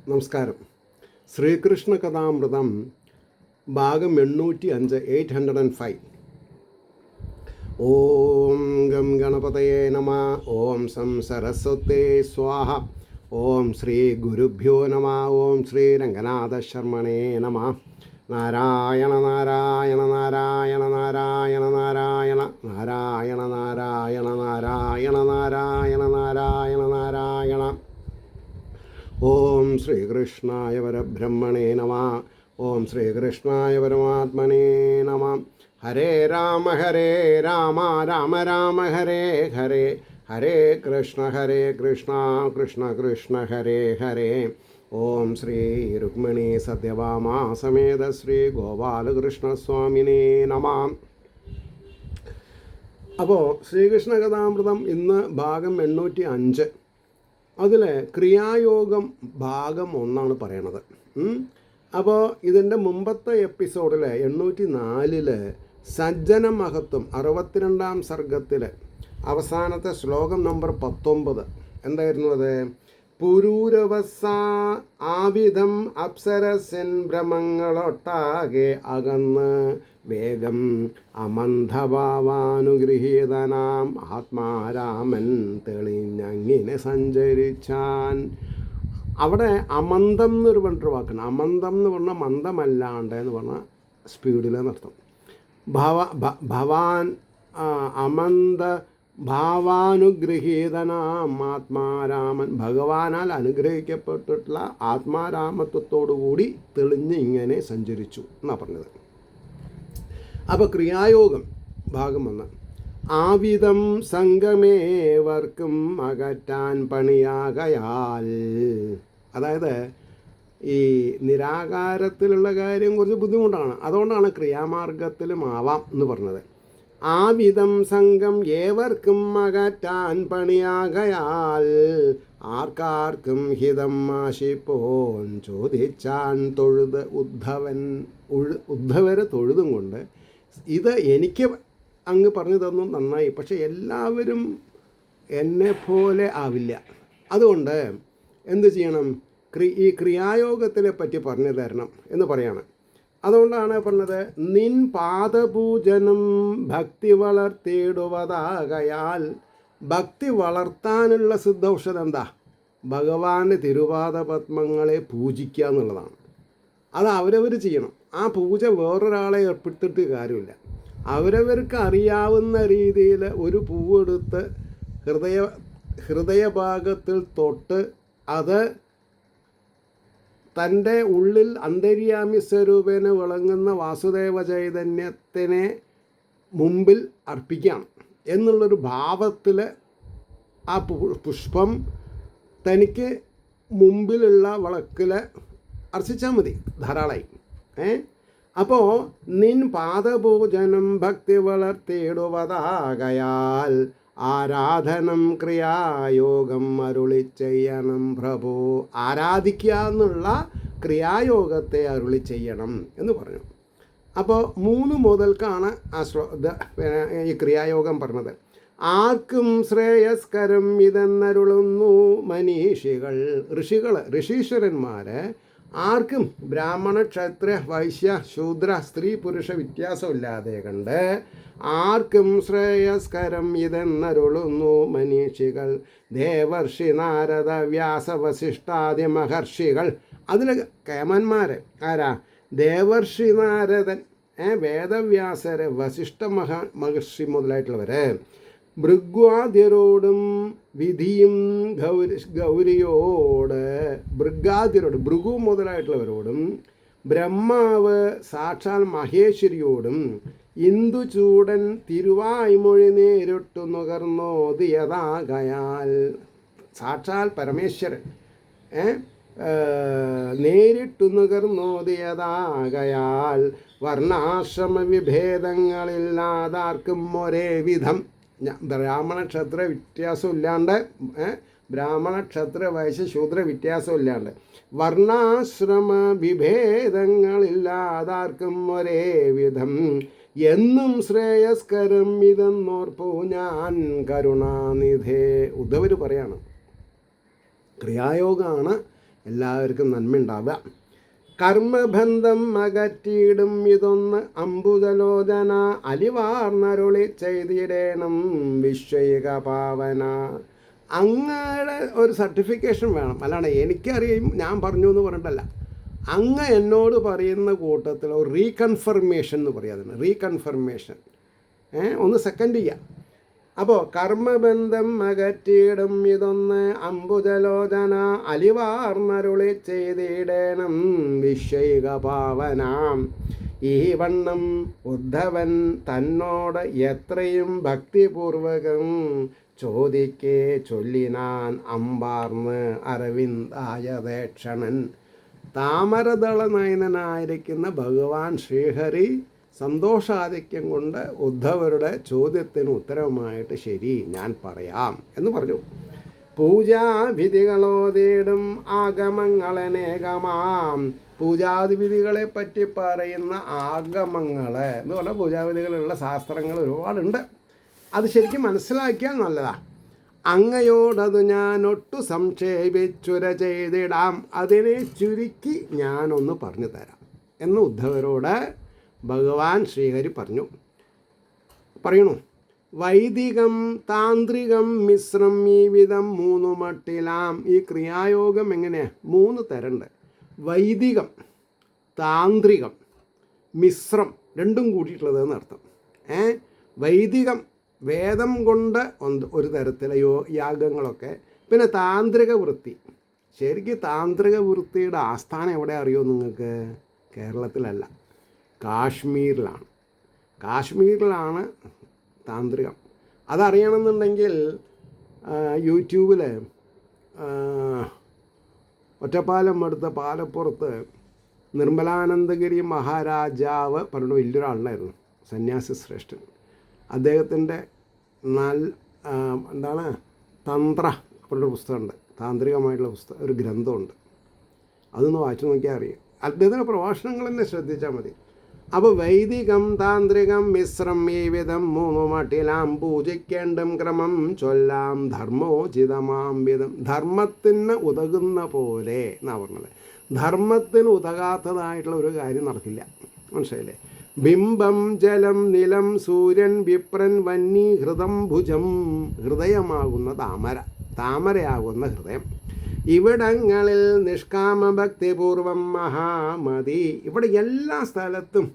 നമസ്കാരം. ശ്രീകൃഷ്ണ കഥാമൃതം ഭാഗം 805 805. ഓം ഗം ഗണപതയേ നമ. ഓം സം സരസ്വതേ സ്വാഹ. ഓം ശ്രീ ഗുരുഭ്യോ നമ. ഓം ശ്രീ രംഗനാഥ ശർമ്മണേ നമ. നാരായണ നാരായണ നാരായണ നാരായണ നാരായണ നാരായണ നാരായണ നാരായണ നാരായണ നാരായണ നാരായണ. ഓം ശ്രീകൃഷ്ണായ പരബ്രഹ്മണേ നമ. ഓം ശ്രീകൃഷ്ണായ പരമാത്മനേ നമ. ഹരേ രാമ രാമ രാമ ഹരേ ഹരേ, ഹരേ കൃഷ്ണ കൃഷ്ണ കൃഷ്ണ ഹരേ ഹരേ. ഓം ശ്രീ രുക്മിണി സത്യഭാമ സമേത ശ്രീ ഗോപാലകൃഷ്ണസ്വാമിനേ നമ. അപ്പോൾ ശ്രീകൃഷ്ണ കഥാമൃതം ഇന്ന് ഭാഗം 805. അതിൽ ക്രിയായോഗം ഭാഗം 1 പറയണത്. അപ്പോൾ ഇതിൻ്റെ മുമ്പത്തെ എപ്പിസോഡിൽ 804 സജ്ജന മഹത്വം 62 സർഗത്തിൽ അവസാനത്തെ ശ്ലോകം നമ്പർ 19 എന്തായിരുന്നു? അത് പുരൂരവസ ആവിധം അപ്സരസൻ ഭ്രമങ്ങളൊട്ടാകെ അകന്ന് വേഗം അമന്ധഭാവാനുഗൃഹീതനാം ആത്മാരാമൻ തെളിഞ്ഞങ്ങനെ സഞ്ചരിച്ചാൻ. അവിടെ അമന്തം എന്നൊരു പറഞ്ഞൊരു വാക്കാണ്. അമന്തം എന്ന് പറഞ്ഞാൽ മന്ദമല്ലാണ്ട് എന്ന് പറഞ്ഞാൽ സ്പീഡിലെന്നർത്ഥം. ഭവാൻ അമന്ത ഭാവാനുഗ്രഹീതനാം ആത്മാരാമൻ, ഭഗവാനാൽ അനുഗ്രഹിക്കപ്പെട്ടിട്ടുള്ള ആത്മാരാമത്വത്തോടുകൂടി തെളിഞ്ഞ് ഇങ്ങനെ സഞ്ചരിച്ചു എന്നാണ് പറഞ്ഞത്. അപ്പോൾ ക്രിയായോഗം ഭാഗം 1. ആവിധം സംഗമേവർക്കും അകറ്റാൻ പണിയാകയാൽ. അതായത് ഈ നിരാകാരത്തിലുള്ള കാര്യം കുറച്ച് ബുദ്ധിമുട്ടാണ്, അതുകൊണ്ടാണ് ക്രിയാമാർഗത്തിലും ആവാം എന്ന് പറഞ്ഞത്. ആവിധം സംഘം ഏവർക്കും അകറ്റാൻ പണിയാകയാൽ ആർക്കാർക്കും ഹിതം ആശിപ്പോൻ ചോദിച്ചാൻ തൊഴുത് ഉദ്ധവരെ തൊഴുതും കൊണ്ട്, ഇത് എനിക്ക് അങ്ങ് പറഞ്ഞു തന്നു നന്നായി, പക്ഷെ എല്ലാവരും എന്നെ പോലെ ആവില്ല. അതുകൊണ്ട് എന്ത് ചെയ്യണം? ഈ ക്രിയായോഗത്തിനെ പറ്റി പറഞ്ഞു തരണം എന്ന് പറയാണ്. അതുകൊണ്ടാണ് പറഞ്ഞത്, നിൻ പാദപൂജനം ഭക്തി വളർത്തിയിടുവതാകയാൽ. ഭക്തി വളർത്താനുള്ള സിദ്ധൌഷധം എന്താ? ഭഗവാന്റെ തിരുപാദ പത്മങ്ങളെ പൂജിക്കുക എന്നുള്ളതാണ്. അത് അവരവർ ചെയ്യണം. ആ പൂജ വേറൊരാളെ ഏർപ്പെടുത്തിയിട്ട് കാര്യമില്ല. അവരവർക്ക് അറിയാവുന്ന രീതിയിൽ ഒരു പൂവെടുത്ത് ഹൃദയഭാഗത്തിൽ തൊട്ട് അത് തൻ്റെ ഉള്ളിൽ അന്തര്യാമി സ്വരൂപേന വിളങ്ങുന്ന വാസുദേവ ചൈതന്യത്തിനെ മുമ്പിൽ അർപ്പിക്കാം എന്നുള്ളൊരു ഭാവത്തിൽ ആ പുഷ്പം തനിക്ക് മുമ്പിലുള്ള വിളക്കിൽ അർച്ചിച്ചാൽ മതി, ധാരാളമായി. അപ്പോൾ നിൻ പാദപൂജനം ഭക്തി വളർത്തിയിടുവതാകയാൽ ആരാധനം ക്രിയായോഗം അരുളി ചെയ്യണം പ്രഭു. ആരാധിക്കുക എന്നുള്ള ക്രിയായോഗത്തെ അരുളി ചെയ്യണം എന്ന് പറഞ്ഞു. അപ്പോൾ 3 മുതൽക്കാണ് ഈ ക്രിയായോഗം പറഞ്ഞത്. ആർക്കും ശ്രേയസ്കരം ഇതെന്നരുളുന്നു മനീഷികൾ, ഋഷീശ്വരന്മാർ. ആർക്കും ബ്രാഹ്മണ ക്ഷത്രിയ വൈശ്യ ശൂദ്ര സ്ത്രീ പുരുഷ വ്യത്യാസമില്ലാതെ കണ്ട് ആർക്കും ശ്രേയസ്കരം ഇതെന്നരുളുന്നു മനീഷികൾ. ദേവർഷി നാരദ വ്യാസ വസിഷ്ഠാദി മഹർഷികൾ. അതിൽ കേമന്മാർ ആരാ? ദേവർഷി നാരദൻ, വേദവ്യാസര്, വസിഷ്ഠ മഹർഷി മുതലായിട്ടുള്ളവർ. ഭൃഗ്വാദ്യരോടും വിധിയും ഗൗരിയോട്, ഭൃഗു മുതലായിട്ടുള്ളവരോടും ബ്രഹ്മാവ് സാക്ഷാൽ മഹേശ്വരിയോടും ഇന്ദുചൂടൻ തിരുവായ്മൊഴി നേരിട്ടു നുകർന്നോതിയതാകയാൽ. സാക്ഷാൽ പരമേശ്വരൻ നേരിട്ടു നുകർന്നോതിയതാകയാൽ വർണ്ണാശ്രമ വിഭേദങ്ങളില്ലാതാർക്കും ഒരേ വിധം. ബ്രാഹ്മണ ക്ഷത്ര വ്യത്യാസമില്ലാണ്ട്, ബ്രാഹ്മണ ക്ഷത്ര വൈശ്യ ശൂദ്ര വ്യത്യാസമില്ലാണ്ട്, വർണ്ണാശ്രമ വിഭേദങ്ങളില്ലാതാർക്കും ഒരേ വിധം എന്നും ശ്രേയസ്കരം ഇതെന്നോർപ്പു ഞാൻ കരുണാനിധേ. ഉദ്ധവർ പറയാണ്, ക്രിയായോഗമാണ് എല്ലാവർക്കും നന്മയുണ്ടാവുക. കർമ്മബന്ധം അകറ്റിയിടും ഇതൊന്ന് അംബുജലോചന അലിവാർന്നരുളി ചെയ്തിടേണം വിശ്വൈക പാവന. അങ്ങയുടെ ഒരു സർട്ടിഫിക്കേഷൻ വേണം, അല്ലാണ്ട് എനിക്കറിയും ഞാൻ പറഞ്ഞു എന്ന് പറഞ്ഞിട്ടല്ല. അങ്ങ് എന്നോട് പറയുന്ന കൂട്ടത്തിൽ ഒരു റീകൺഫർമേഷൻ എന്ന് പറയാതെ റീകൺഫർമേഷൻ ഒന്ന് സെക്കൻഡ് ചെയ്യാം. അപ്പോൾ കർമ്മബന്ധം അകറ്റിയിടും ഇതൊന്ന് അംബുജലോചന അലിവാർന്നരുളി ചെയ്തിടേണം വിശ്വൈക പാവനാം. ഈ വണ്ണം ഉദ്ധവൻ തന്നോട് എത്രയും ഭക്തിപൂർവകം ചോദിക്കേ ചൊല്ലിനാൻ അമ്പാർന്ന് അരവിന്ദായതേക്ഷണൻ. താമരദള നയനനായിരിക്കുന്ന ഭഗവാൻ ശ്രീഹരി സന്തോഷാധിക്യം കൊണ്ട് ഉദ്ധവരുടെ ചോദ്യത്തിന് ഉത്തരവുമായിട്ട് ശരി ഞാൻ പറയാം എന്ന് പറഞ്ഞു. പൂജാവിധികളോതേടും ആഗമങ്ങളനേകമാം. പൂജാവിധികളെ പറ്റി പറയുന്ന ആഗമങ്ങൾ എന്ന് പറഞ്ഞാൽ പൂജാവിധികളുള്ള ശാസ്ത്രങ്ങൾ ഒരുപാടുണ്ട്. അത് ശരിക്കും മനസ്സിലാക്കിയാൽ നല്ലതാണ്. അങ്ങയോടത് ഞാൻ ഒട്ടു സംക്ഷേപിച്ചുര ചെയ്തിടാം, അതിനെ ചുരുക്കി ഞാനൊന്ന് പറഞ്ഞു തരാം എന്ന് ഉദ്ധവരോട് ഭഗവാൻ ശ്രീഹരി പറയണു. വൈദികം താന്ത്രികം മിശ്രം ഈ വിധം 3 മട്ടിലാം. ഈ ക്രിയായോഗം എങ്ങനെയാണ്? 3 തരണ്ട്. വൈദികം, താന്ത്രികം, മിശ്രം, രണ്ടും കൂട്ടിയിട്ടുള്ളത് എന്നർത്ഥം. വൈദികം വേദം കൊണ്ട് ഒരു തരത്തിലെ യാഗങ്ങളൊക്കെ. പിന്നെ താന്ത്രിക വൃത്തി. ശരിക്കും താന്ത്രിക വൃത്തിയുടെ ആസ്ഥാനം എവിടെ അറിയോ നിങ്ങൾക്ക്? കേരളത്തിലല്ല, കാശ്മീരിലാണ്. കാശ്മീരിലാണ് താന്ത്രികം. അതറിയണമെന്നുണ്ടെങ്കിൽ യൂട്യൂബിൽ ഒറ്റപ്പാലം അടുത്ത പാലപ്പുറത്ത് നിർമ്മലാനന്ദഗിരി മഹാരാജാവ് പറഞ്ഞ വലിയൊരാളുണ്ടായിരുന്നു, സന്യാസി ശ്രേഷ്ഠൻ. അദ്ദേഹത്തിൻ്റെ തന്ത്ര പറഞ്ഞൊരു പുസ്തകമുണ്ട്, താന്ത്രികമായിട്ടുള്ള പുസ്തകം, ഒരു ഗ്രന്ഥമുണ്ട്. അതൊന്ന് വായിച്ചു നോക്കിയാൽ അറിയാം. അദ്ദേഹത്തിൻ്റെ പ്രഭാഷണങ്ങൾ തന്നെ ശ്രദ്ധിച്ചാൽ മതി. അപ്പോൾ വൈദികം താന്ത്രികം മിശ്രം ഈ വിധം 3 മട്ടിലാം. പൂജിക്കേണ്ടും ക്രമം ചൊല്ലാം ധർമ്മോചിതമാം വിധം. ധർമ്മത്തിന് ഉതകുന്ന പോലെ എന്നാണ് പറഞ്ഞത്. ധർമ്മത്തിന് ഉതകാത്തതായിട്ടുള്ള ഒരു കാര്യം നടക്കില്ല, മനസ്സിലായില്ലേ? ബിംബം ജലം നിലം സൂര്യൻ വിപ്രൻ വന്നി ഹൃദം ഭുജം. ഹൃദയമാകുന്ന താമരയാകുന്ന ഹൃദയം. ഇവിടങ്ങളിൽ നിഷ്കാമഭക്തിപൂർവം മഹാമതി. ഇവിടെ എല്ലാ സ്ഥലത്തും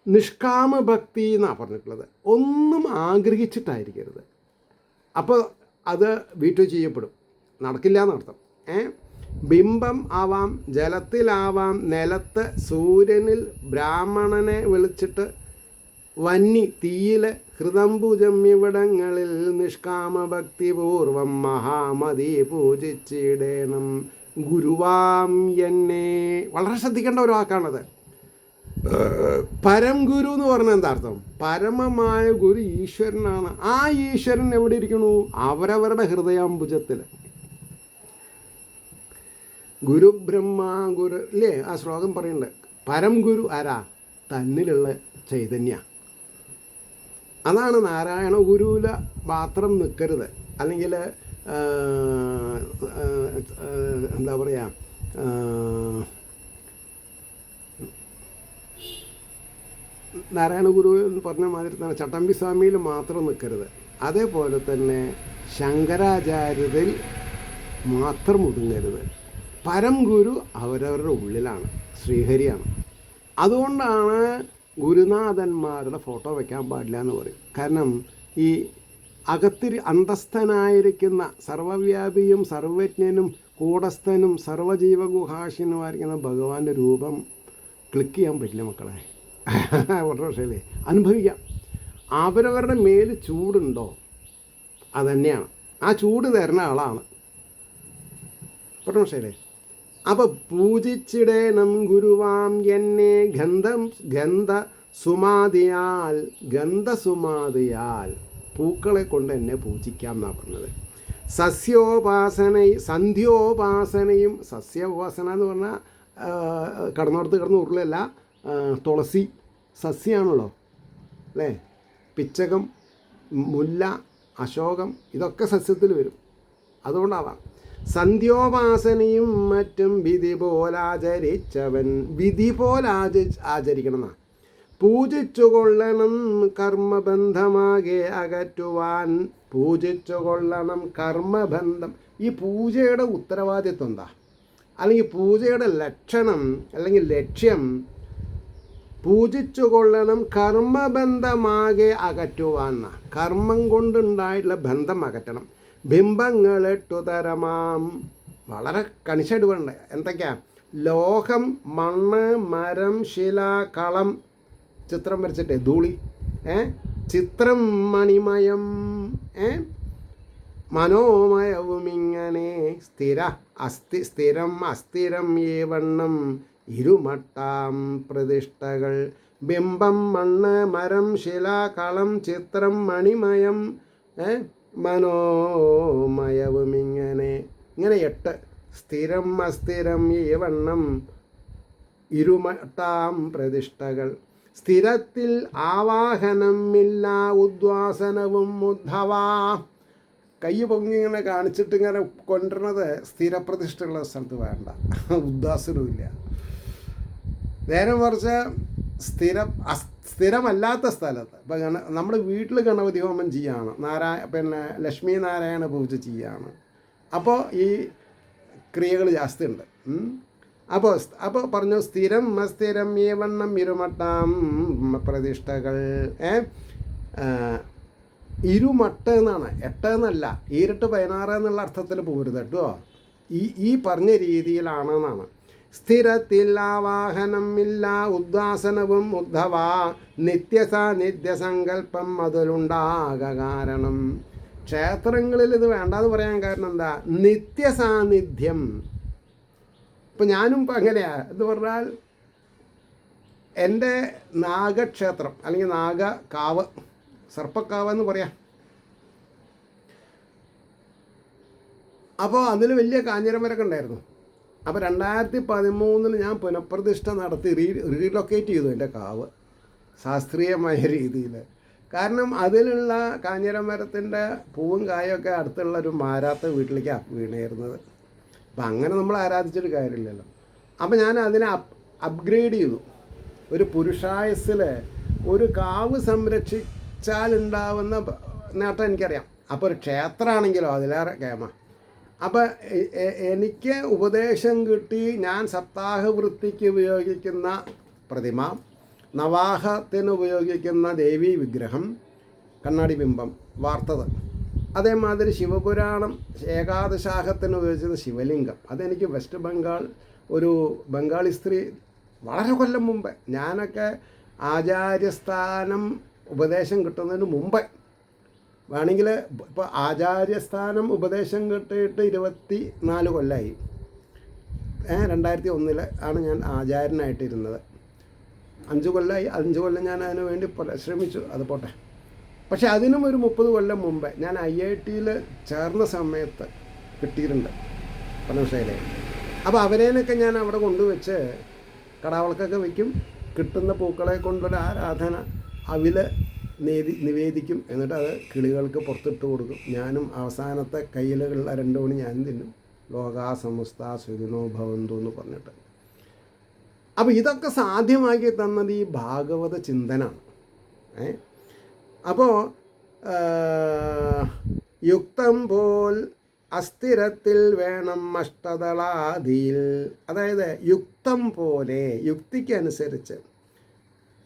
നിഷ്കാമഭക്തി എന്നാണ് പറഞ്ഞിട്ടുള്ളത്. ഒന്നും ആഗ്രഹിച്ചിട്ടായിരിക്കരുത്. അപ്പോൾ അത് വീട്ടു ചെയ്യപ്പെടും, നടക്കില്ല എന്നർത്ഥം. ബിംബം ആവാം, ജലത്തിലാവാം, നിലത്ത്, സൂര്യനിൽ, ബ്രാഹ്മണനെ വിളിച്ചിട്ട്, വന്നി തീയിൽ, ഹൃദംഭുജം ഇവിടങ്ങളിൽ നിഷ്കാമഭക്തിപൂർവം മഹാമതി പൂജിച്ചിടേണം ഗുരുവാം എന്നെ. വളരെ ശ്രദ്ധിക്കേണ്ട ഒരു വാക്കാണത്. പരം ഗുരു എന്ന് പറഞ്ഞാൽ എന്താ അർത്ഥം? പരമമായ ഗുരു ഈശ്വരനാണ്. ആ ഈശ്വരൻ എവിടെ ഇരിക്കണു? അവരവരുടെ ഹൃദയാംബുജത്തിൽ. ഗുരു ബ്രഹ്മ ഗുരു ഇല്ലേ? ആ ശ്ലോകം പറയുന്നുണ്ട്. പരം ഗുരു ആരാ? തന്നിലുള്ള ചൈതന്യ. അതാണ് നാരായണ ഗുരുവിൽ മാത്രം നിൽക്കരുത്. അല്ലെങ്കിൽ എന്താ പറയുക, നാരായണ ഗുരു എന്ന് പറഞ്ഞ മാതിരി തന്നെ ചട്ടമ്പി സ്വാമിയിൽ മാത്രം നിൽക്കരുത്. അതേപോലെ തന്നെ ശങ്കരാചാര്യരിൽ മാത്രം ഒതുങ്ങരുത്. പരം ഗുരു അവരവരുടെ ഉള്ളിലാണ്, ശ്രീഹരിയാണ്. അതുകൊണ്ടാണ് ഗുരുനാഥന്മാരുടെ ഫോട്ടോ വയ്ക്കാൻ പാടില്ല എന്ന് പറയും. കാരണം ഈ അകത്തിരി അന്തസ്ഥനായിരിക്കുന്ന സർവവ്യാപിയും സർവജ്ഞനും കൂടസ്ഥനും സർവജീവഗുഹാശിനുമായിരിക്കുന്ന ഭഗവാന്റെ രൂപം ക്ലിക്ക് ചെയ്യാൻ പറ്റില്ല മക്കളെ. വളരെ പക്ഷേ അനുഭവിക്കാം. അവരവരുടെ മേൽ ചൂടുണ്ടോ അതുതന്നെയാണ്, ആ ചൂട് തരുന്ന ആളാണ്. പറഞ്ഞു ശരി. അപ്പോൾ പൂജിച്ചിടേണം ഗുരുവാം എന്നെ ഗന്ധസുമാതിയാൽ പൂക്കളെ കൊണ്ട് എന്നെ പൂജിക്കാം എന്നാണ് പറഞ്ഞത്. സന്ധ്യോപാസനയും സസ്യോപാസന എന്ന് പറഞ്ഞാൽ കടന്നോടത്ത് കിടന്ന് ഉരുളല്ല, തുളസി സസ്യമാണല്ലോ അല്ലേ? പിച്ചകം, മുല്ല, അശോകം ഇതൊക്കെ സസ്യത്തിൽ വരും. അതുകൊണ്ടാവാം. സന്ധ്യോപാസനയും മറ്റും വിധി പോലാചരിച്ചവൻ, വിധി ആചരിക്കണം എന്നാ. പൂജിച്ചു കൊള്ളണം കർമ്മബന്ധമാകെ അകറ്റുവാൻ, പൂജിച്ചു കൊള്ളണം കർമ്മബന്ധം. ഈ പൂജയുടെ ഉത്തരവാദിത്വം എന്താ, അല്ലെങ്കിൽ പൂജയുടെ ലക്ഷണം അല്ലെങ്കിൽ ലക്ഷ്യം, പൂജിച്ചു കൊള്ളണം കർമ്മബന്ധമാകെ അകറ്റുവാൻ. കർമ്മം കൊണ്ടുണ്ടായിട്ടുള്ള ബന്ധം അകറ്റണം. ബിംബങ്ങൾ 8 തരമാം, വളരെ കണിശായിട്ട് വേണ്ട. എന്തൊക്കെയാ? ലോഹം, മണ്ണ്, മരം, ശില, കളം, ചിത്രം വരച്ചിട്ട് ധൂളി, ചിത്രം മണിമയം, മനോമയവുമിങ്ങനെ സ്ഥിരം അസ്ഥിരം ഏവണ്ണം ഇരുമട്ടാം പ്രതിഷ്ഠകൾ. ബിംബം, മണ്ണ്, മരം, ശില, കളം, ചിത്രം, മണിമയം, മനോമയവുമിങ്ങനെ, ഇങ്ങനെ 8. സ്ഥിരം അസ്ഥിരം ഏവണ്ണം ഇരുമട്ടാം പ്രതിഷ്ഠകൾ. സ്ഥിരത്തിൽ ആവാഹനം ഇല്ല ഉദ്വാസനവും ഉദ്ധവാ. കൈ പൊങ്ങി ഇങ്ങനെ കാണിച്ചിട്ട് ഇങ്ങനെ കൊണ്ടുവരുന്നത് സ്ഥിരപ്രതിഷ്ഠയുള്ള സ്ഥലത്ത് വേണ്ട, ഉദ്വാസനവും ഇല്ല. നേരെ മറിച്ച് സ്ഥിരമല്ലാത്ത സ്ഥലത്ത്, ഇപ്പം നമ്മുടെ വീട്ടിൽ ഗണപതി ഹോമം ചെയ്യാണ്, ലക്ഷ്മി നാരായണ പൂജ ചെയ്യാണ്, അപ്പോൾ ഈ ക്രിയകൾ ജാസ്തി ഉണ്ട്. അപ്പോൾ പറഞ്ഞു സ്ഥിരം അസ്ഥിരം ഏവണ്ണം ഇരുമട്ടാം പ്രതിഷ്ഠകൾ. ഇരുമട്ട് എന്നാണ്, 8 എന്നല്ല, 7 16 എന്നുള്ള അർത്ഥത്തിൽ പോരുത് കേട്ടോ. ഈ പറഞ്ഞ രീതിയിലാണെന്നാണ്. സ്ഥിരത്തിൽ ആവാഹനം ഇല്ല ഉദ്വാസനവും ഉദ്ധവ, നിത്യസങ്കല്പം അതിലുണ്ടാക കാരണം. ക്ഷേത്രങ്ങളിൽ ഇത് വേണ്ടാന്ന് പറയാൻ കാരണം എന്താ? നിത്യസാന്നിധ്യം. ഇപ്പം ഞാനും ഇപ്പം അങ്ങനെയാ എന്ന് പറഞ്ഞാൽ, എൻ്റെ നാഗക്ഷേത്രം അല്ലെങ്കിൽ നാഗക്കാവ്, സർപ്പക്കാവ് എന്ന് പറയാം. അപ്പോൾ അതിൽ വലിയ കാഞ്ഞിരമരൊക്കെ ഉണ്ടായിരുന്നു. അപ്പോൾ 2013 ഞാൻ പുനഃപ്രതിഷ്ഠ നടത്തി റീലൊക്കേറ്റ് ചെയ്തു എൻ്റെ കാവ് ശാസ്ത്രീയമായ രീതിയിൽ. കാരണം അതിലുള്ള കാഞ്ഞിരമരത്തിൻ്റെ പൂവും കായൊക്കെ അടുത്തുള്ളൊരു മാരാത്ത വീട്ടിലേക്കാണ് വീണേരുന്നത്. അപ്പം അങ്ങനെ നമ്മൾ ആരാധിച്ചിട്ട് കാര്യമില്ലല്ലോ. അപ്പം ഞാൻ അതിനെ അപ്ഗ്രേഡ് ചെയ്തു. ഒരു പുരുഷായുസ്സിൽ ഒരു കാവ് സംരക്ഷിച്ചാലുണ്ടാവുന്ന നേട്ടം എനിക്കറിയാം. അപ്പോൾ ഒരു ക്ഷേത്രമാണെങ്കിലോ അതിലേറെ കേമ. അപ്പം എനിക്ക് ഉപദേശം കിട്ടി. ഞാൻ സപ്താഹവൃത്തിക്ക് ഉപയോഗിക്കുന്ന പ്രതിമ, നവാഹത്തിന് ഉപയോഗിക്കുന്ന ദേവീ വിഗ്രഹം, കണ്ണാടി ബിംബം വാർത്തത്, അതേമാതിരി ശിവപുരാണം ഏകാദശാഹത്തിന് ഉപയോഗിച്ചിരുന്ന ശിവലിംഗം, അതെനിക്ക് വെസ്റ്റ് ബംഗാൾ ഒരു ബംഗാളി സ്ത്രീ വളരെ കൊല്ലം മുമ്പേ, ഞാനൊക്കെ ആചാര്യസ്ഥാനം ഉപദേശം കിട്ടുന്നതിന് മുമ്പേ, വേണമെങ്കിൽ ഇപ്പോൾ ആചാര്യസ്ഥാനം ഉപദേശം കിട്ടിയിട്ട് 24 കൊല്ലമായി. 2001 ആണ് ഞാൻ ആചാര്യനായിട്ടിരുന്നത്. 5 കൊല്ലമായി. 5 കൊല്ലം ഞാൻ അതിനു വേണ്ടി പരിശ്രമിച്ചു, അത് പോട്ടെ. പക്ഷെ അതിനും ഒരു 30 കൊല്ലം മുമ്പേ ഞാൻ IIT-യിൽ ചേർന്ന സമയത്ത് കിട്ടിയിട്ടുണ്ട് പനോഷയിലെ. അപ്പോൾ അവരേനൊക്കെ ഞാൻ അവിടെ കൊണ്ടുവച്ച് കടാവളക്കൊക്കെ വയ്ക്കും. കിട്ടുന്ന പൂക്കളെ കൊണ്ടൊരു ആരാധന, അവിൽ നിവേദിക്കും. എന്നിട്ട് അത് കിളികൾക്ക് പുറത്തിട്ട് കൊടുക്കും. ഞാനും അവസാനത്തെ കയ്യിലുള്ള 2 മണി ഞാനും തിന്നും. ലോകാ സമസ്ത സുഖിനോ ഭവന്തു എന്ന് പറഞ്ഞിട്ട്. അപ്പോൾ ഇതൊക്കെ സാധ്യമാക്കി തന്നത് ഈ ഭാഗവത ചിന്തനാണ്. അപ്പോൾ യുക്തം പോൽ അസ്ഥിരത്തിൽ വേണം അഷ്ടദളാദിയിൽ, അതായത് യുക്തം പോലെ, യുക്തിക്കനുസരിച്ച്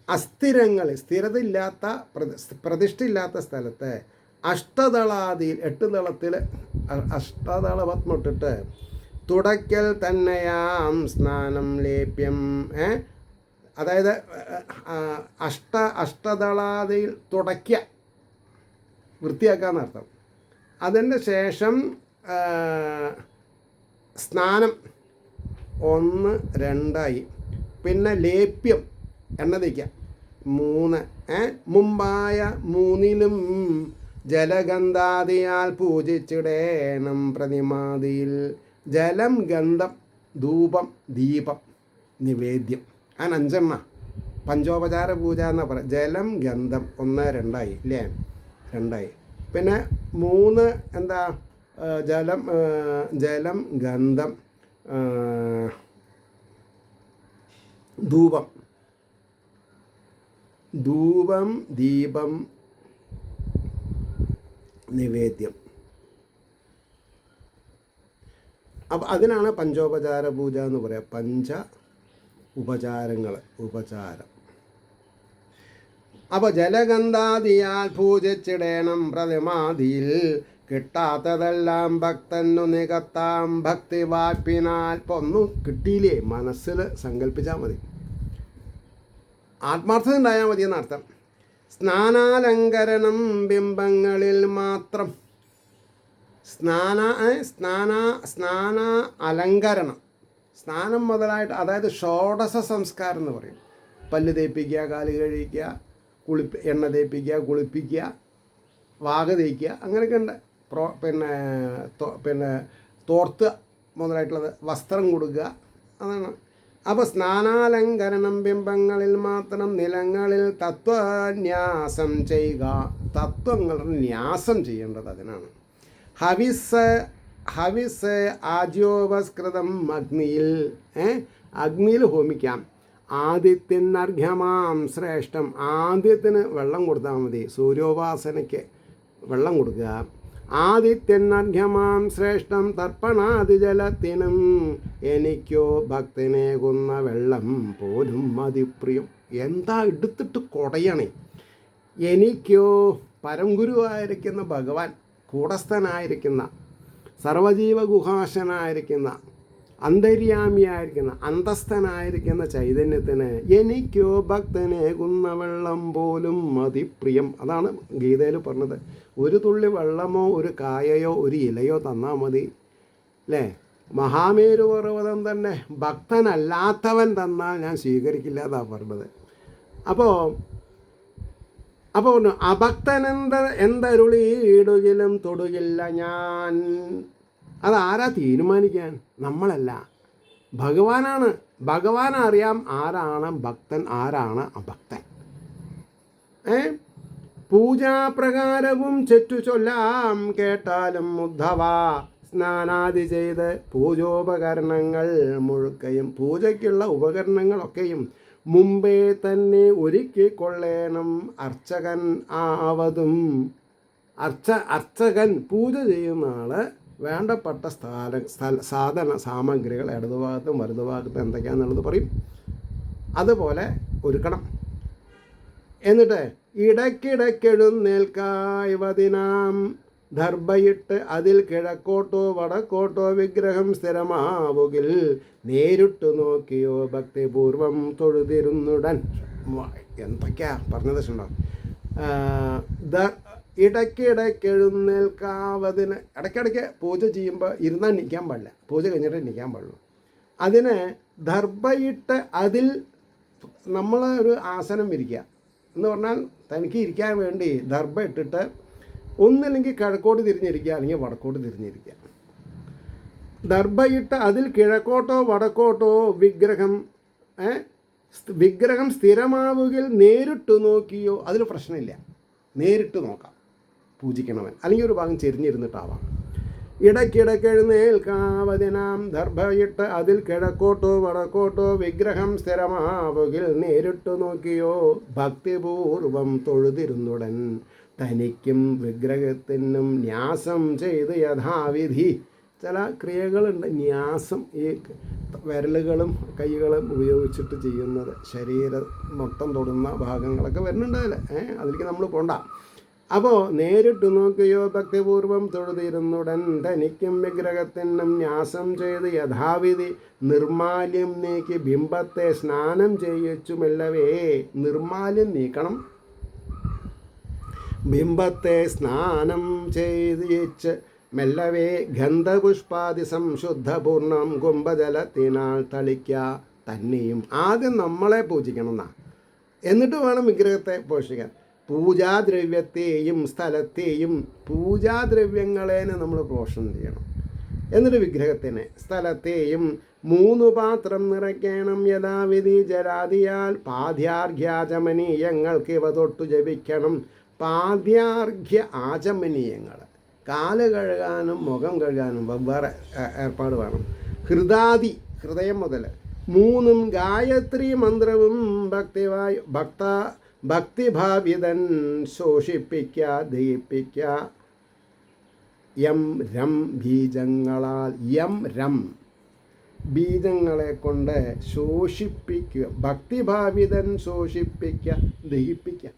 അസ്ഥിരങ്ങൾ, സ്ഥിരതയില്ലാത്ത പ്രതിഷ്ഠയില്ലാത്ത സ്ഥലത്ത് അഷ്ടദളാദിയിൽ 8 ദളത്തിൽ അഷ്ടദള പത്മിട്ടിട്ട് തുടയ്ക്കൽ തന്നെയാം സ്നാനം ലേപ്യം. അതായത് അഷ്ടദളാദിയിൽ തുടയ്ക്കുക, വൃത്തിയാക്കാന്നർത്ഥം. അതിൻ്റെ ശേഷം സ്നാനം 1 2 പിന്നെ ലേപ്യം എണ്ണ തേക്കുക 3. മുമ്പായ 3ലും ജലഗന്ധാദിയാൽ പൂജിച്ചിടേണം പ്രതിമാദിയിൽ. ജലം, ഗന്ധം, ധൂപം, ദീപം, നിവേദ്യം, അങ്ങനെ 5 പഞ്ചോപചാര പൂജ എന്നാ പറയാം. ജലം, ഗന്ധം 1 2 അല്ലേ, 2. പിന്നെ 3 എന്താ, ജലം, ഗന്ധം, ധൂപം, ദീപം, നിവേദ്യം. അപ്പം അതിനാണ് പഞ്ചോപചാര പൂജ എന്ന് പറയുക. ഉപചാരം. അപ്പോൾ ജലഗന്ധാദിയാൽ പൂജിച്ചിടേണം പ്രതിമാദിയിൽ, കിട്ടാത്തതെല്ലാം ഭക്തനു നികത്താം ഭക്തി വായ്പിനാൽ. ഇപ്പോൾ ഒന്നും കിട്ടിയില്ലേ, മനസ്സിൽ സങ്കല്പിച്ചാൽ മതി, ആത്മാർത്ഥത ഉണ്ടായാൽ മതി എന്നർത്ഥം. സ്നാനാലങ്കരണം ബിംബങ്ങളിൽ മാത്രം. അലങ്കരണം, സ്നാനം മുതലായിട്ട്, അതായത് ഷോഡശ സംസ്കാരം എന്ന് പറയും. പല്ല് തേപ്പിക്കുക, കാല് കഴിക്കുക, എണ്ണ തേപ്പിക്കുക, കുളിപ്പിക്കുക, വാക തേക്കുക, അങ്ങനെയൊക്കെ ഉണ്ട്. പിന്നെ തോർത്ത് മുതലായിട്ടുള്ളത്, വസ്ത്രം കൊടുക്കുക, അതാണ്. അപ്പോൾ സ്നാനാലങ്കരണം ബിംബങ്ങളിൽ മാത്രം, നിലങ്ങളിൽ തത്വന്യാസം ചെയ്യുക. തത്വങ്ങളുടെ ന്യാസം ചെയ്യേണ്ടത് അതിനാണ്. ഹവിസ് ആജ്യോപസ്കൃതം അഗ്നിയിൽ ഹോമിക്കാം. ആദിത്യനർഘ്യമാം ശ്രേഷ്ഠം, ആദ്യത്തിന് വെള്ളം കൊടുത്താൽ മതി, സൂര്യോപാസനയ്ക്ക് വെള്ളം കൊടുക്കുക. ആദിത്യനർഘ്യമാം ശ്രേഷ്ഠം തർപ്പണാദിജലത്തിനും, എനിക്കോ ഭക്തനേകുന്ന വെള്ളം പോലും അതിപ്രിയം. എന്താ എടുത്തിട്ട് കൊടയണേ. എനിക്കോ പരംഗുരുവായിരിക്കുന്ന ഭഗവാൻ, കൂടസ്ഥനായിരിക്കുന്ന സർവജീവഗുഹാശനായിരിക്കുന്ന അന്തര്യാമിയായിരിക്കുന്ന അന്തസ്ഥനായിരിക്കുന്ന ചൈതന്യത്തിന് എനിക്കോ ഭക്തനേകുന്ന വെള്ളം പോലും അതിപ്രിയം. അതാണ് ഗീതയിൽ പറഞ്ഞത്. ഒരു തുള്ളി വെള്ളമോ ഒരു കായയോ ഒരു ഇലയോ തന്നാൽ മതി അല്ലേ. മഹാമേരു പർവ്വതം തന്നെ ഭക്തനല്ലാത്തവൻ തന്നാൽ ഞാൻ സ്വീകരിക്കില്ല എന്നാണ് പറഞ്ഞത്. അപ്പോൾ എന്തരുളിയിടുകിലും തൊടുകില്ല ഞാൻ. അതാരാ തീരുമാനിക്കാൻ? നമ്മളല്ല, ഭഗവാനാണ്. ഭഗവാനറിയാം ആരാണ് ഭക്തൻ, ആരാണ് അഭക്തൻ. പൂജാപ്രകാരവും ചൊല്ലാം കേട്ടാലും ഉദ്ധവ, സ്നാനാദി ചെയ്ത് പൂജോപകരണങ്ങൾ മുഴുക്കയും, പൂജയ്ക്കുള്ള ഉപകരണങ്ങളൊക്കെയും മുമ്പേ തന്നെ ഒരുക്കിക്കൊള്ളേണം. അർച്ചകൻ ആവതും, അർച്ചകൻ പൂജ ചെയ്യുന്ന ആള് വേണ്ടപ്പെട്ട സാധന സാമഗ്രികൾ ഇടതുഭാഗത്തും വലതുഭാഗത്തും എന്തൊക്കെയാണെന്നുള്ളത് പറയും, അതുപോലെ ഒരുക്കണം. എന്നിട്ട് ഇടയ്ക്കിടയ്ക്കെഴുന്നേൽക്കായവതിനാം ദർഭയിട്ട് അതിൽ കിഴക്കോട്ടോ വടക്കോട്ടോ വിഗ്രഹം സ്ഥിരമാവുകിൽ, നേരിട്ടു നോക്കിയോ ഭക്തിപൂർവം തൊഴുതിരുന്നുടൻ. എന്തൊക്കെയാ പറഞ്ഞത് ശുണ്ടോ. ഇടയ്ക്കിടയ്ക്ക് ഇടയ്ക്കിടയ്ക്ക് പൂജ ചെയ്യുമ്പോൾ ഇരുന്നാൽ നിൽക്കാൻ പാടില്ല, പൂജ കഴിഞ്ഞിട്ട് നിൽക്കാൻ പാടുള്ളൂ. അതിന് ദർഭയിട്ട് അതിൽ നമ്മൾ ഒരു ആസനം വിരിക്കുക എന്ന് പറഞ്ഞാൽ, തനിക്ക് ഇരിക്കാൻ വേണ്ടി ദർഭ ഇട്ടിട്ട് ഒന്നില്ലെങ്കിൽ കിഴക്കോട്ട് തിരിഞ്ഞിരിക്കുക, അല്ലെങ്കിൽ വടക്കോട്ട് തിരിഞ്ഞിരിക്കുക. ദർഭയിട്ട് അതിൽ കിഴക്കോട്ടോ വടക്കോട്ടോ വിഗ്രഹം സ്ഥിരമാവുകിൽ നേരിട്ട് നോക്കിയോ, അതിൽ പ്രശ്നമില്ല, നേരിട്ട് നോക്കാം പൂജിക്കണവൻ, അല്ലെങ്കിൽ ഒരു ഭാഗം ചെരിഞ്ഞിരുന്നിട്ടാവാം. ഇടയ്ക്കിടയ്ക്ക് എഴുന്നേൽക്കാവതിനാം ദർഭയിട്ട് അതിൽ കിഴക്കോട്ടോ വടക്കോട്ടോ വിഗ്രഹം സ്ഥിരമാവുകിൽ നേരിട്ട് നോക്കിയോ ഭക്തിപൂർവം തൊഴുതിരുന്നുടൻ, തനിക്കും വിഗ്രഹത്തിനും ന്യാസം ചെയ്ത് യഥാവിധി. ചില ക്രിയകളുണ്ട് ന്യാസം, ഈ വിരലുകളും കൈകളും ഉപയോഗിച്ചിട്ട് ചെയ്യുന്നത്, ശരീരം മൊത്തം തൊടുന്ന ഭാഗങ്ങളൊക്കെ വരുന്നുണ്ട് അതിൽ, അതിലേക്ക് നമ്മൾ പോണ്ട. അപ്പോൾ നേരിട്ട് നോക്കിയോ ഭക്തിപൂർവം തൊഴുതിരുന്നുടൻ, തനിക്കും വിഗ്രഹത്തിനും ന്യാസം ചെയ്ത് യഥാവിധി നിർമാല്യം നീക്കി ബിംബത്തെ സ്നാനം ചെയ്യിച്ചുമെല്ലവേ. നിർമാല്യം നീക്കണം, ബിംബത്തെ സ്നാനം ചെയ്യിച്ച് മെല്ലവേ ഗന്ധപുഷ്പാദി സംശുദ്ധപൂർണം കുംഭജലത്തിനാൽ തളിക്ക. തന്നെയും ആദ്യം നമ്മളെ പൂജിക്കണം എന്നാ, എന്നിട്ട് വേണം വിഗ്രഹത്തെ പോഷിക്കാൻ. പൂജാദ്രവ്യത്തെയും സ്ഥലത്തെയും, പൂജാദ്രവ്യങ്ങളെ നമ്മൾ പോഷണം ചെയ്യണം. എന്നിട്ട് വിഗ്രഹത്തിനെ സ്ഥലത്തെയും 3 പാത്രം നിറയ്ക്കണം യഥാവിധി. ജലാദിയാൽ പാദ്യാർഘ്യാചമനീയങ്ങൾക്ക് ഇവ തൊട്ടു ജപിക്കണം. പാദ്യാർഘ്യ ആചമനീയങ്ങൾ, കാല് കഴുകാനും മുഖം കഴുകാനും വെവ്വേറെ ഏർപ്പാട് വേണം. ഹൃദയം മുതൽ 3 ഗായത്രി മന്ത്രവും ഭക്തിഭാവിതൻ ശോഷിപ്പിക്കുക, ദഹിപ്പിക്കുക. യം രം ബീജങ്ങളാൽ, യം രം ബീജങ്ങളെ കൊണ്ട് ശോഷിപ്പിക്കുക, ഭക്തിഭാവിതൻ ശോഷിപ്പിക്കുക, ദഹിപ്പിക്കുക.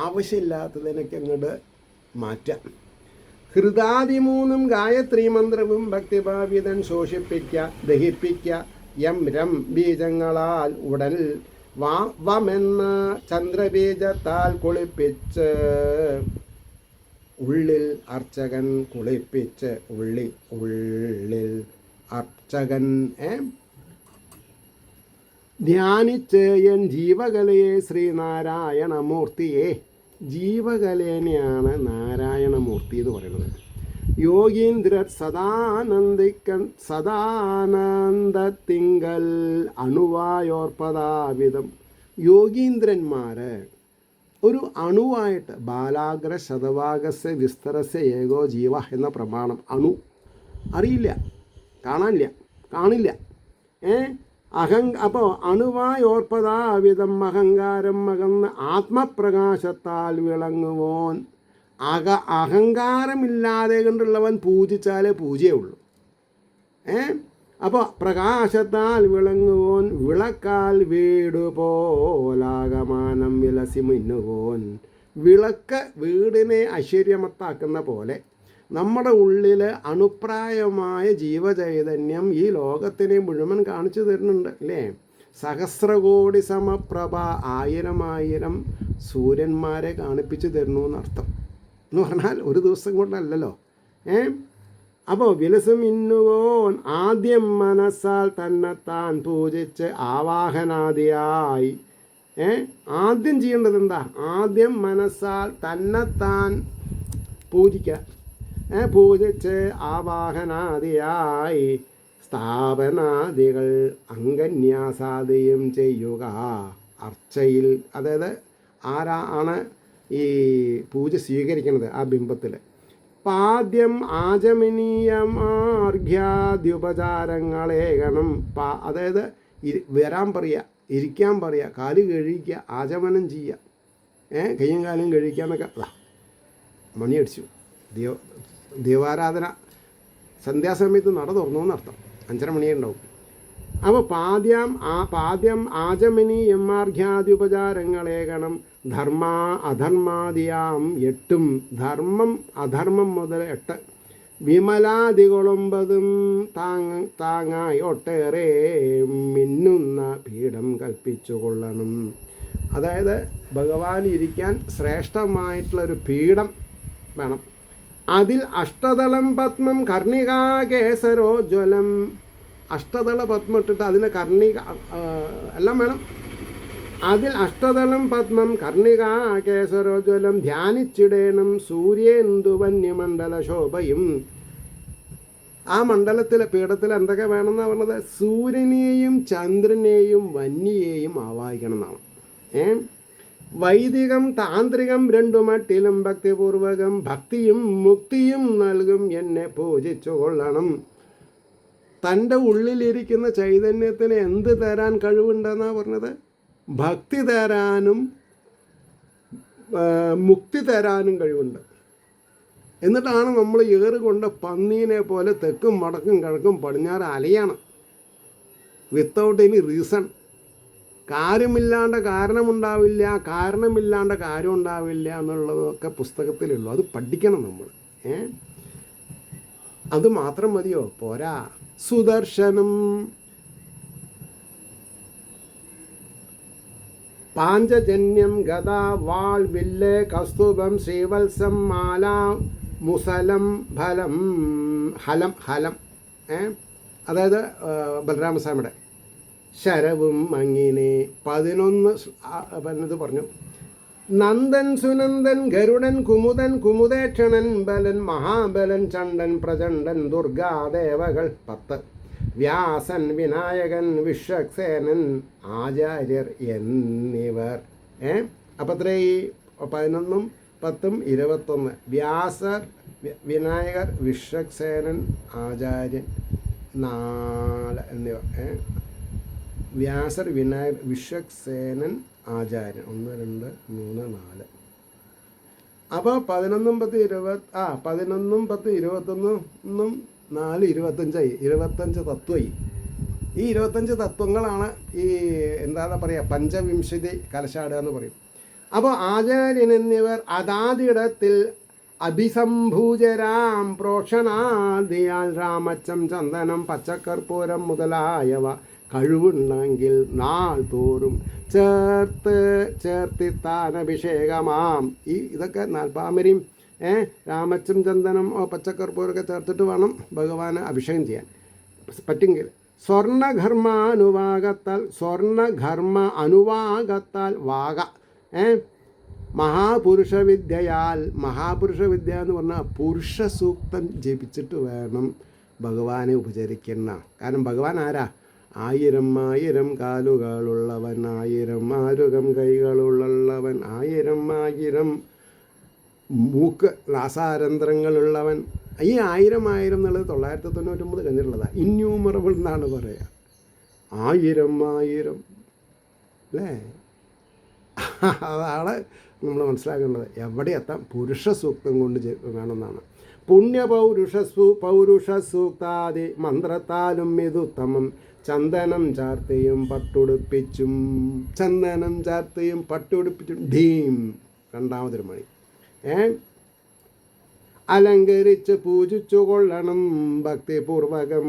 ആവശ്യമില്ലാത്തതിനൊക്കെ അങ്ങോട്ട് മാറ്റാം. ഹൃദാദി 3 ഗായത്രി മന്ത്രവും ഭക്തിഭാവിതൻ ശോഷിപ്പിക്കുക, ദഹിപ്പിക്കുക. യം രം ബീജങ്ങളാൽ ഉടൽ വമെന്ന ചന്ദ്രബീജത്താൽ കുളിപ്പിച്ച് ഉള്ളിൽ അർച്ചകൻ കുളിപ്പിച്ച് ഉള്ളിൽ അർച്ചകൻ ധ്യാനിച്ച് എൻ ജീവകലയെ ശ്രീനാരായണമൂർത്തിയെ. ജീവകലേനെയാണ് നാരായണമൂർത്തി എന്ന് പറയുന്നത്. യോഗീന്ദ്രർ സദാനന്ദത്തിങ്കൽ അണുവായോർപ്പതാവിധം. യോഗീന്ദ്രന്മാർ ഒരു അണുവായിട്ട് ബാലാഗ്ര ശതവാഗസ്യ വിസ്തരസ്യ ഏകോ ജീവ എന്ന പ്രമാണം. അണു അറിയില്ല, കാണില്ല. അപ്പോൾ അണുവായോർപ്പതാവിധം അഹങ്കാരം അകന്ന് ആത്മപ്രകാശത്താൽ വിളങ്ങുവോൻ. അഹങ്കാരമില്ലാതെ കൊണ്ടുള്ളവൻ പൂജിച്ചാലേ പൂജയുള്ളൂ. അപ്പോൾ പ്രകാശത്താൽ വിളങ്ങുവോൻ, വിളക്കാൽ വീടുപോലാകമാനം വിലസി മിന്നുവോൻ. വിളക്ക് വീടിനെ ഐശ്വര്യമത്താക്കുന്ന പോലെ നമ്മുടെ ഉള്ളിൽ അണുപ്രായമായ ജീവചൈതന്യം ഈ ലോകത്തിനെ മുഴുവൻ കാണിച്ചു തരുന്നുണ്ട് അല്ലേ? സഹസ്രകോടി സമപ്രഭ, 1000 സൂര്യന്മാരെ കാണിപ്പിച്ചു തരുന്നു എന്നർത്ഥം. എന്ന് പറഞ്ഞാൽ ഒരു ദിവസം കൊണ്ടല്ലല്ലോ. അപ്പോൾ വിലസം ഇന്നുവോൻ ആദ്യം മനസ്സാൽ തന്നെത്താൻ പൂജിച്ച് ആവാഹനാദിയായി. ആദ്യം ചെയ്യേണ്ടത് എന്താ? ആദ്യം മനസ്സാൽ തന്നെത്താൻ പൂജിക്കുക. പൂജിച്ച് ആവാഹനാദിയായി സ്ഥാപനാദികൾ അംഗന്യാസാദിയും ചെയ്യുക. അർച്ചയിൽ, അതായത് ആരാണ് ഈ പൂജ സ്വീകരിക്കുന്നത് ആ ബിംബത്തിൽ. പാദ്യം ആചമനീയമാർഘ്യാദ്യുപചാരങ്ങളേകണം. അതായത് വരാൻ പറയുക, ഇരിക്കാൻ പറയുക, കാല് കഴിക്കുക, ആചമനം ചെയ്യുക, കയ്യും കാലും കഴിക്കാന്നൊക്കെ. മണിയടിച്ചു. ദൈവാരാധന സന്ധ്യാസമയത്ത് നട തുറന്നു എന്നർത്ഥം. 5:30 മണിയേ ഉണ്ടാവും. അപ്പോൾ പാദ്യം ആചമനീയമാർഘ്യാദ്യുപചാരങ്ങളേകണം. അധർമാദിയാം 8 ധർമ്മം അധർമ്മം മുതൽ 8 വിമലാദികളൊമ്പതും താങ്ങായി ഒട്ടേറെ മിന്നുന്ന പീഠം കൽപ്പിച്ചു കൊള്ളണം. അതായത് ഭഗവാൻ ഇരിക്കാൻ ശ്രേഷ്ഠമായിട്ടുള്ളൊരു പീഠം വേണം. അതിൽ അഷ്ടദളം പത്മം കർണികാകേസരോജ്വലം. അഷ്ടദള പത്മം ഇട്ടിട്ട് അതിന് കർണിക എല്ലാം വേണം. അതിൽ അഷ്ടദളം പത്മം കർണികാകേസരോജ്വലം ധ്യാനിച്ചിടേണം. സൂര്യേന്ദുവന്യമണ്ഡല ശോഭയും. ആ മണ്ഡലത്തിലെ പീഠത്തിൽ എന്തൊക്കെ വേണമെന്നാണ് പറഞ്ഞത്? സൂര്യനെയും ചന്ദ്രനെയും വന്യയെയും ആവാഹിക്കണം എന്നാണ്. വൈദികം താന്ത്രികം 2 മട്ടിലും ഭക്തിപൂർവകം ഭക്തിയും മുക്തിയും നൽകും എന്നെ പൂജിച്ചു കൊള്ളണം. തൻ്റെ ഉള്ളിലിരിക്കുന്ന ചൈതന്യത്തിന് എന്ത് തരാൻ കഴിവുണ്ടെന്നാണ് പറഞ്ഞത്? ഭക്തി തരാനും മുക്തി തരാനും കഴിവുണ്ട്. എന്നിട്ടാണ് നമ്മൾ ഏറുകൊണ്ട് പന്നീനെ പോലെ തെക്കും വടക്കും കിഴക്കും പടിഞ്ഞാറ് അലയാണ്. Without any reason. കാര്യമില്ലാണ്ട് കാരണമുണ്ടാവില്ല, കാരണമില്ലാണ്ട് കാര്യം ഉണ്ടാവില്ല എന്നുള്ളതൊക്കെ പുസ്തകത്തിലുള്ളൂ. അത് പഠിക്കണം നമ്മൾ. അത് മാത്രം മതിയോ? പോരാ. സുദർശനം, പാഞ്ചജന്യം, ഗദ, വാൾ, വില്ല്, കസ്തൂഭം, ശ്രീവത്സം, മാല, മുസലം, ഹലം അതായത് ബലരാമസ്വാമിയുടെ ശരവും അങ്ങനെ 11 പറഞ്ഞു. നന്ദൻ, സുനന്ദൻ, ഗരുഡൻ, കുമുദൻ, കുമുദേക്ഷണൻ, ബലൻ, മഹാബലൻ, ചണ്ഡൻ, പ്രചണ്ഡൻ, ദുർഗാദേവകൾ 10. വ്യാസൻ, വിനായകൻ, വിശ്വക്സേനൻ, ആചാര്യർ എന്നിവർ. അപ്പം അത്രേ ഈ 11, 10, 21. വ്യാസർ, വിനായകർ, വിശ്വക്സേനൻ, ആചാര്യൻ, എന്നിവ. വ്യാസർ, വിനായകർ, വിശ്വക്സേനൻ, ആചാര്യൻ 1 2 3 4. അപ്പോൾ 11 10 21 4 25 25 തത്വമായി. ഈ 25 തത്വങ്ങളാണ് ഈ എന്താ പറയുക പഞ്ചവിംശതി കലശാടുക എന്ന് പറയും. അപ്പോൾ ആചാര്യൻ എന്നിവർ അതാതിടത്തിൽ അഭിസംഭൂജരാം പ്രോക്ഷണാദിയാൽ രാമച്ചം, ചന്ദനം, പച്ചക്കർപ്പൂരം മുതലായവ കഴിവുണ്ടെങ്കിൽ നാൾ തോറും ചേർത്തിത്താനഭിഷേകമാം. ഇതൊക്കെ നാൽപ്പാമരിയും രാമച്ചം, ചന്ദനം, പച്ചക്കർപ്പൂരമൊക്കെ ചേർത്തിട്ട് വേണം ഭഗവാന് അഭിഷേകം ചെയ്യാൻ പറ്റുമെങ്കിൽ. സ്വർണ്ണഘർമ്മ അനുവാഗത്താൽ വാഗ മഹാപുരുഷ വിദ്യ എന്ന് പറഞ്ഞാൽ പുരുഷ സൂക്തം ജപിച്ചിട്ട് വേണം ഭഗവാനെ ഉപചരിക്കുന്ന. കാരണം ഭഗവാൻ ആരാ? 1000 കാലുകളുള്ളവൻ, 1000 ആരുകം കൈകളുള്ളവൻ, 1000 മൂക്ക് നാസാരന്ധ്രങ്ങളുള്ളവൻ. ഈ 1000 എന്നുള്ളത് 999 കഴിഞ്ഞിട്ടുള്ളതാണ്. ഇന്യൂമറബിൾ എന്നാണ് പറയുക. 1000 അല്ലേ? അതാണ് നമ്മൾ മനസ്സിലാക്കേണ്ടത്. എവിടെ എത്താം? പുരുഷ സൂക്തം കൊണ്ട് വേണമെന്നാണ്. പൗരുഷ സൂക്താദി മന്ത്രത്താലും ഇതുത്തമം. ചന്ദനം ചാർത്തിയും പട്ടുടുപ്പിച്ചും ഢീം 2ാമതൊരു മണി അലങ്കരിച്ച് പൂജിച്ചു കൊള്ളണം ഭക്തിപൂർവകം.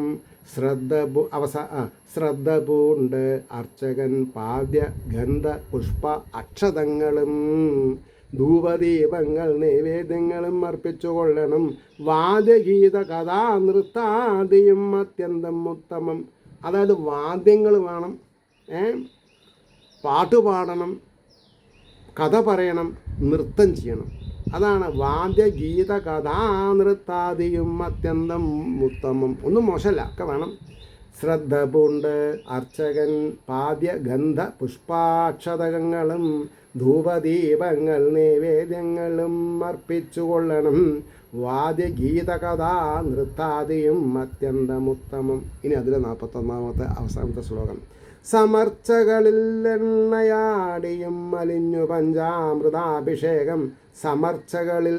ശ്രദ്ധ പൂണ്ട് അർച്ചകൻ പാദ്യ ഗന്ധ പുഷ്പ അക്ഷതങ്ങളും ധൂപദീപങ്ങൾ നൈവേദ്യങ്ങളും അർപ്പിച്ചു കൊള്ളണം. വാദ്യഗീത കഥാ നൃത്താദിയും അത്യന്തം ഉത്തമം. അതായത് വാദ്യങ്ങൾ വേണം, പാട്ട് പാടണം, കഥ പറയണം, നൃത്തം ചെയ്യണം. അതാണ് വാദ്യഗീത കഥാ നൃത്താദിയും അത്യന്തം ഉത്തമം. ഒന്നും മോശമല്ല, ഒക്കെ വേണം. ശ്രദ്ധ പൂണ്ട് അർച്ചകൻ പാദ്യ ഗന്ധ പുഷ്പാക്ഷതകങ്ങളും ധൂപദീപങ്ങൾ നൈവേദ്യങ്ങളും അർപ്പിച്ചു കൊള്ളണം. വാദ്യഗീത കഥാ നൃത്താദിയും അത്യന്തമുത്തമം. ഇനി അതിൽ 41ാമത്തെ അവസാനത്തെ ശ്ലോകം. സമർച്ചകളിൽ എണ്ണയാടിയും അലിഞ്ഞു പഞ്ചാമൃതാഭിഷേകം. സമർച്ചകളിൽ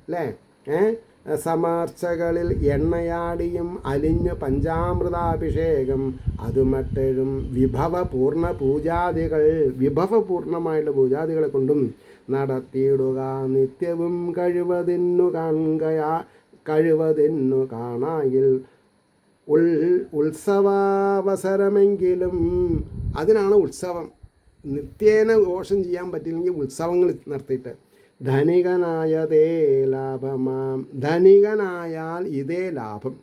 അല്ലേ? സമർച്ചകളിൽ എണ്ണയാടിയും അലിഞ്ഞു പഞ്ചാമൃതാഭിഷേകം. അത് മറ്റൊഴും വിഭവപൂർണമായുള്ള പൂജാദികളെ കൊണ്ടും നടത്തിയിടുക. നിത്യവും കഴിവതിന്നു കാണായിൽ ഉത്സവാവസരമെങ്കിലും. അതിനാണ് ഉത്സവം. നിത്യേന ഘോഷം ചെയ്യാൻ പറ്റില്ലെങ്കിൽ ഉത്സവങ്ങൾ നടത്തിയിട്ട്. ധനികനായതേ ലാഭമാം. ധനികനായാൽ ഇതേ ലാഭം.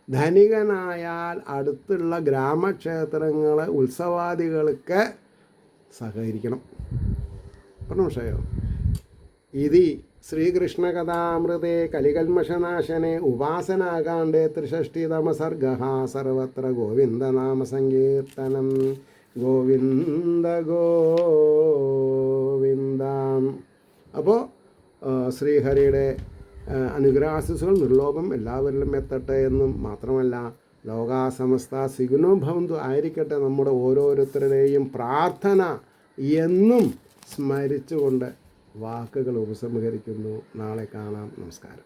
ധനികനായാൽ അടുത്തുള്ള ഗ്രാമക്ഷേത്രങ്ങളെ ഉത്സവാദികൾക്ക് സഹകരിക്കണം. മനസ്സിലായോ? ഇതി ശ്രീകൃഷ്ണകഥാമൃതേ കലികൽമഷനാശനെ ഉപാസനാകാണ്ഡേ 63 സർഗഃ. സർവത്ര ഗോവിന്ദനാമസങ്കീർത്തനം. ഗോവിന്ദ ഗോവിന്ദ. അപ്പോൾ ശ്രീഹരിയുടെ അനുഗ്രഹാശിസുകൾ നിർലോഭം എല്ലാവരിലും എത്തട്ടെ എന്നും മാത്രമല്ല, ലോകാസമസ്ത സുഖിനോ ഭവന്തു ആയിരിക്കട്ടെ നമ്മുടെ ഓരോരുത്തരുടെയും പ്രാർത്ഥന എന്നും സ്മരിച്ചുകൊണ്ട് വാക്കുകൾ ഉപസംഹരിക്കുന്നു. നാളെ കാണാം. നമസ്കാരം.